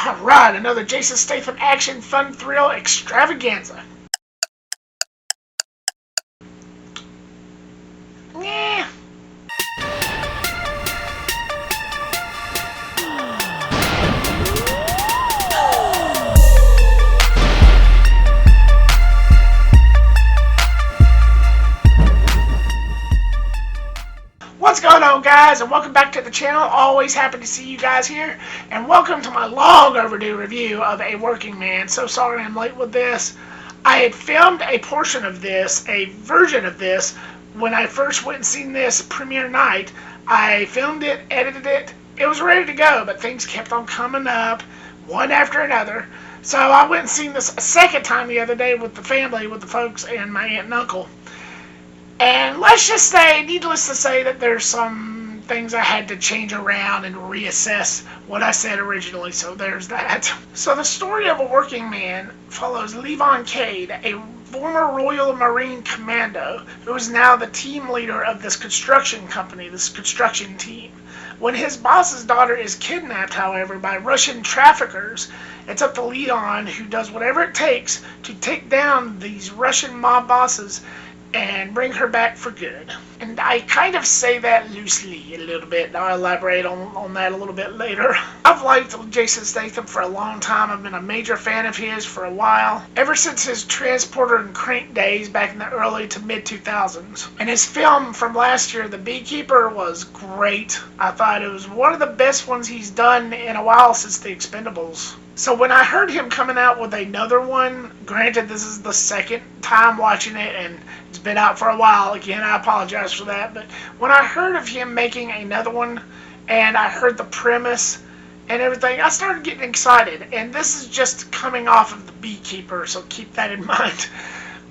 Alright, another Jason Statham action fun thrill extravaganza. Yeah. What's going on, guys, and welcome back to the channel. Always happy to see you guys here, and welcome to my long overdue review of A Working Man. So sorry I'm late with this. I had filmed a portion of this, a version of this, when I first went and seen this premiere night. I filmed it, edited it, it was ready to go, but things kept on coming up, one after another. So I went and seen this a second time the other day with the family, with the folks and my aunt and uncle. And let's just say, needless to say, that there's some things I had to change around and reassess what I said originally, so there's that. So the story of A Working Man follows Levon Cade, a former Royal Marine commando who is now the team leader of this construction company, this construction team. When his boss's daughter is kidnapped, however, by Russian traffickers, it's up to Levon, who does whatever it takes to take down these Russian mob bosses and bring her back for good. And I kind of say that loosely a little bit. I'll elaborate on that a little bit later. I've liked Jason Statham for a long time. I've been a major fan of his for a while. Ever since his Transporter and Crank days back in the early to mid 2000s. And his film from last year, The Beekeeper, was great. I thought it was one of the best ones he's done in a while since The Expendables. So when I heard him coming out with another one, granted this is the second time watching it and it's been out for a while, again I apologize for that, but when I heard of him making another one and I heard the premise and everything, I started getting excited. And this is just coming off of The Beekeeper, so keep that in mind.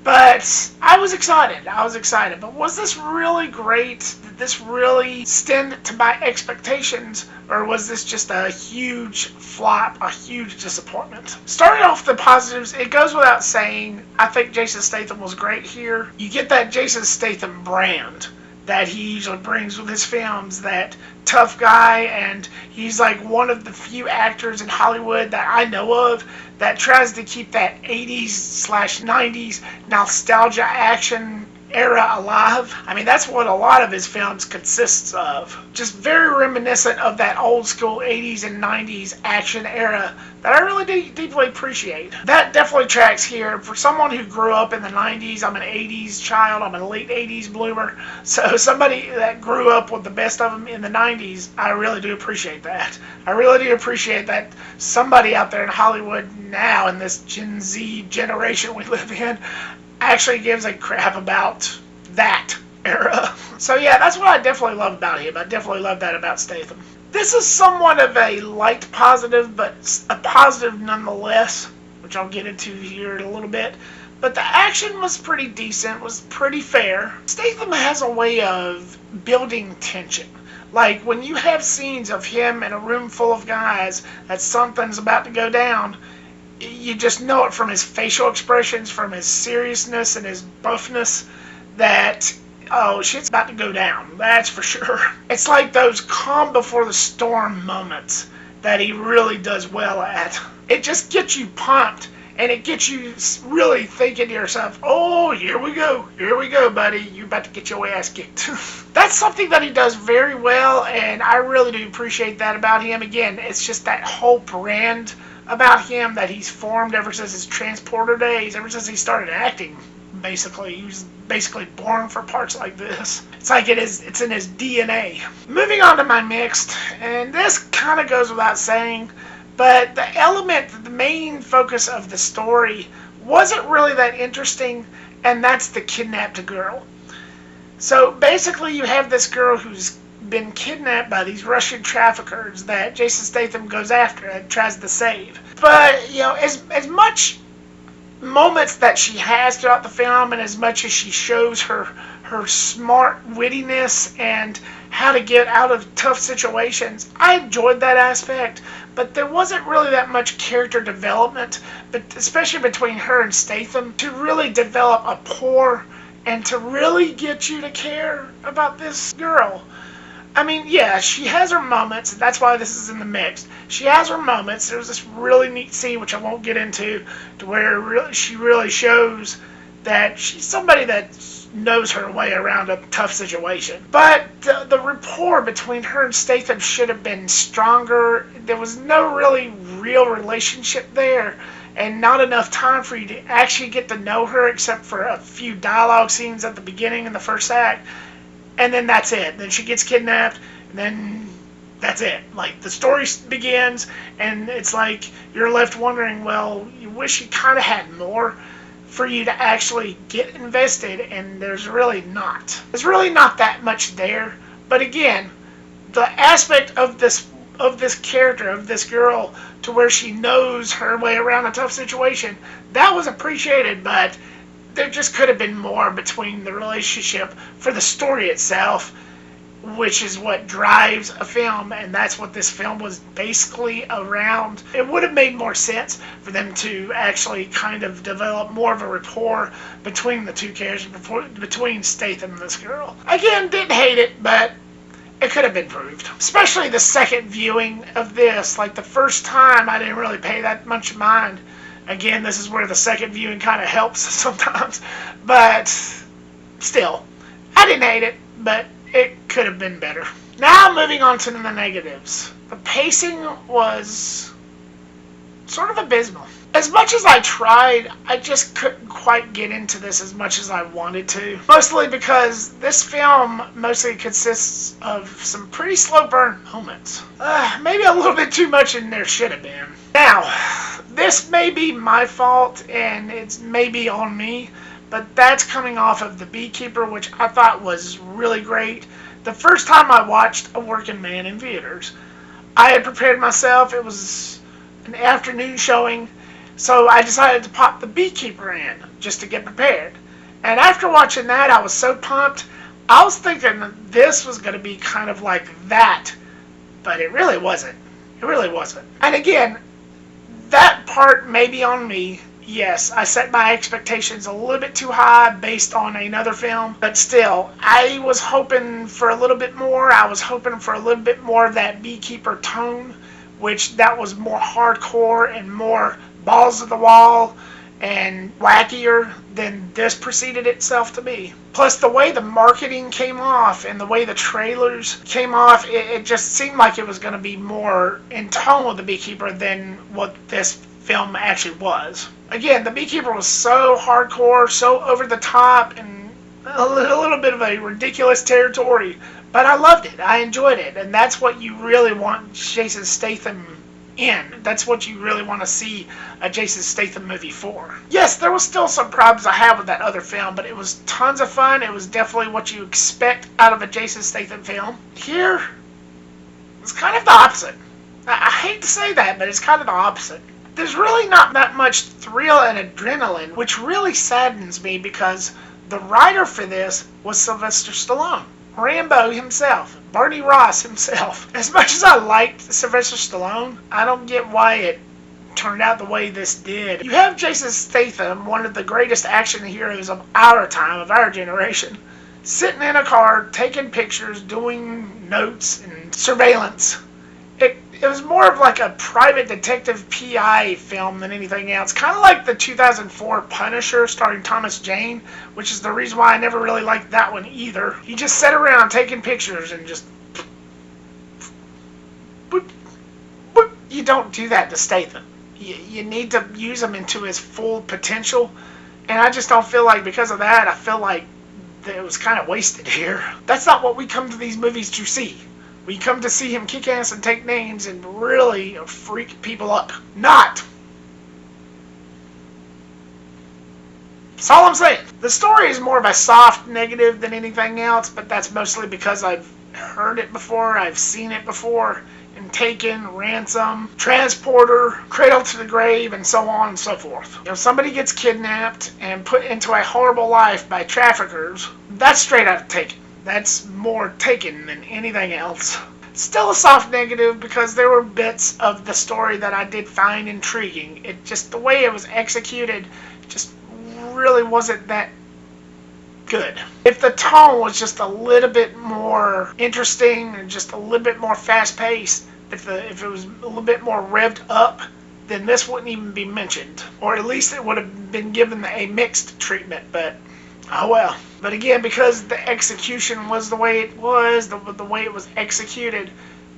But I was excited. But was this really great? Did this really stand to my expectations? Or was this just a huge flop, a huge disappointment? Starting off the positives, it goes without saying, I think Jason Statham was great here. You get that Jason Statham brand that he usually brings with his films, that tough guy, and he's like one of the few actors in Hollywood that I know of that tries to keep that 80s/90s nostalgia action era alive. I mean, that's what a lot of his films consists of. Just very reminiscent of that old school 80s and 90s action era that I really deeply appreciate. That definitely tracks here. For someone who grew up in the 90s, I'm an 80s child, I'm a late 80s bloomer, so somebody that grew up with the best of them in the 90s, I really do appreciate that. I really do appreciate that somebody out there in Hollywood now, in this Gen Z generation we live in, actually gives a crap about that era. So yeah, that's what I definitely love about him. I definitely love that about Statham. This is somewhat of a light positive, but a positive nonetheless, which I'll get into here in a little bit. But the action was pretty decent, was pretty fair. Statham has a way of building tension. Like when you have scenes of him in a room full of guys that something's about to go down, you just know it from his facial expressions, from his seriousness and his buffness, that, oh, shit's about to go down. That's for sure. It's like those calm before the storm moments that he really does well at. It just gets you pumped, and it gets you really thinking to yourself, oh, here we go, buddy. You're about to get your ass kicked. That's something that he does very well, and I really do appreciate that about him. Again, it's just that whole brand about him that he's formed ever since his Transporter days, ever since he started acting, basically. He was basically born for parts like this. It's like it's in his DNA. Moving on to my mixed, and this kind of goes without saying, but the main focus of the story wasn't really that interesting, and that's the kidnapped girl. So basically you have this girl who's been kidnapped by these Russian traffickers that Jason Statham goes after and tries to save. But, you know, as much moments that she has throughout the film, and as much as she shows her smart wittiness and how to get out of tough situations, I enjoyed that aspect. But there wasn't really that much character development, but especially between her and Statham, to really develop a rapport and to really get you to care about this girl. I mean, yeah, she has her moments, and that's why this is in the mix. She has her moments. There's this really neat scene, which I won't get into, to where she really shows that she's somebody that knows her way around a tough situation. But the rapport between her and Statham should have been stronger. There was no really real relationship there, and not enough time for you to actually get to know her, except for a few dialogue scenes at the beginning in the first act. And then that's it. Then she gets kidnapped, and then that's it. Like, the story begins, and it's like you're left wondering, well, you wish you kind of had more for you to actually get invested, and there's really not. There's really not that much there. But again, the aspect of this character, of this girl, to where she knows her way around a tough situation, that was appreciated, but there just could have been more between the relationship for the story itself, which is what drives a film, and that's what this film was basically around. It would have made more sense for them to actually kind of develop more of a rapport between the two characters, between Statham and this girl. Again, didn't hate it, but it could have been improved. Especially the second viewing of this. Like, the first time, I didn't really pay that much mind. Again, this is where the second viewing kind of helps sometimes. But still, I didn't hate it, but it could have been better. Now, moving on to the negatives. The pacing was sort of abysmal. As much as I tried, I just couldn't quite get into this as much as I wanted to. Mostly because this film mostly consists of some pretty slow burn moments. Maybe a little bit too much in there should have been. Now, this may be my fault, and it's maybe on me, but that's coming off of The Beekeeper, which I thought was really great. The first time I watched A Working Man in theaters, I had prepared myself. It was an afternoon showing, so I decided to pop The Beekeeper in just to get prepared. And after watching that, I was so pumped. I was thinking this was going to be kind of like that, but it really wasn't. It really wasn't. And again, that part may be on me. Yes, I set my expectations a little bit too high based on another film, but still, I was hoping for a little bit more. I was hoping for a little bit more of that Beekeeper tone, which that was more hardcore and more balls of the wall and wackier than this preceded itself to be. Plus, the way the marketing came off and the way the trailers came off, it just seemed like it was going to be more in tone with The Beekeeper than what this film actually was. Again, The Beekeeper was so hardcore, so over the top, and a little bit of a ridiculous territory, but I loved it. I enjoyed it, and that's what you really want Jason Statham in. That's what you really want to see a Jason Statham movie for. Yes, there was still some problems I had with that other film, but it was tons of fun. It was definitely what you expect out of a Jason Statham film. Here, it's kind of the opposite. I hate to say that, but it's kind of the opposite. There's really not that much thrill and adrenaline, which really saddens me because the writer for this was Sylvester Stallone. Rambo himself, Barney Ross himself. As much as I liked Sylvester Stallone, I don't get why it turned out the way this did. You have Jason Statham, one of the greatest action heroes of our time, of our generation, sitting in a car, taking pictures, doing notes and surveillance. It was more of like a private detective PI film than anything else. Kind of like the 2004 Punisher starring Thomas Jane, which is the reason why I never really liked that one either. He just sat around taking pictures and just... You don't do that to Statham. You need to use him into his full potential. And I just don't feel like because of that, I feel like it was kind of wasted here. That's not what we come to these movies to see. We come to see him kick ass and take names and really freak people up. Not. That's all I'm saying. The story is more of a soft negative than anything else, but that's mostly because I've heard it before, I've seen it before, in Taken, Ransom, Transporter, Cradle to the Grave, and so on and so forth. If somebody gets kidnapped and put into a horrible life by traffickers, that's straight out of Taken. That's more Taken than anything else. Still a soft negative because there were bits of the story that I did find intriguing. It just, the way it was executed just really wasn't that good. If the tone was just a little bit more interesting and just a little bit more fast-paced, if it was a little bit more revved up, then this wouldn't even be mentioned. Or at least it would have been given a mixed treatment, but oh well. But again, because the execution was the way it was, the way it was executed,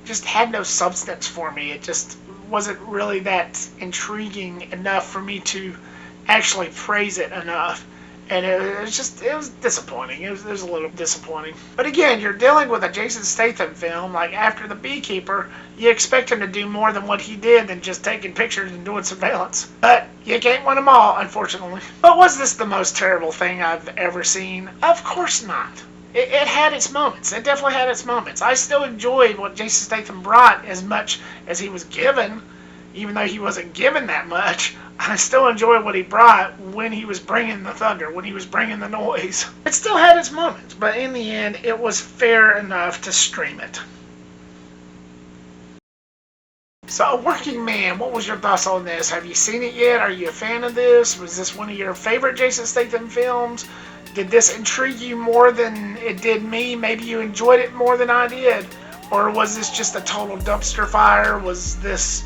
just had no substance for me. It just wasn't really that intriguing enough for me to actually praise it enough. And it was disappointing. It was a little disappointing. But again, you're dealing with a Jason Statham film. Like, after The Beekeeper, you expect him to do more than what he did than just taking pictures and doing surveillance. But you can't win them all, unfortunately. But was this the most terrible thing I've ever seen? Of course not. It had its moments. It definitely had its moments. I still enjoyed what Jason Statham brought as much as he was given. Even though he wasn't given that much, I still enjoyed what he brought when he was bringing the thunder, when he was bringing the noise. It still had its moments, but in the end, it was fair enough to stream it. So, A Working Man, what was your thoughts on this? Have you seen it yet? Are you a fan of this? Was this one of your favorite Jason Statham films? Did this intrigue you more than it did me? Maybe you enjoyed it more than I did? Or was this just a total dumpster fire? Was this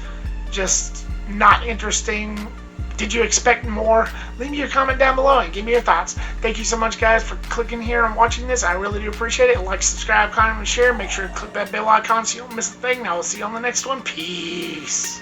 just not interesting? Did you expect more? Leave me your comment down below and give me your thoughts. Thank you so much, guys, for clicking here and watching this. I really do appreciate it. Like, subscribe, comment, and share. Make sure to click that bell icon so you don't miss a thing. And I will see you on the next one. Peace.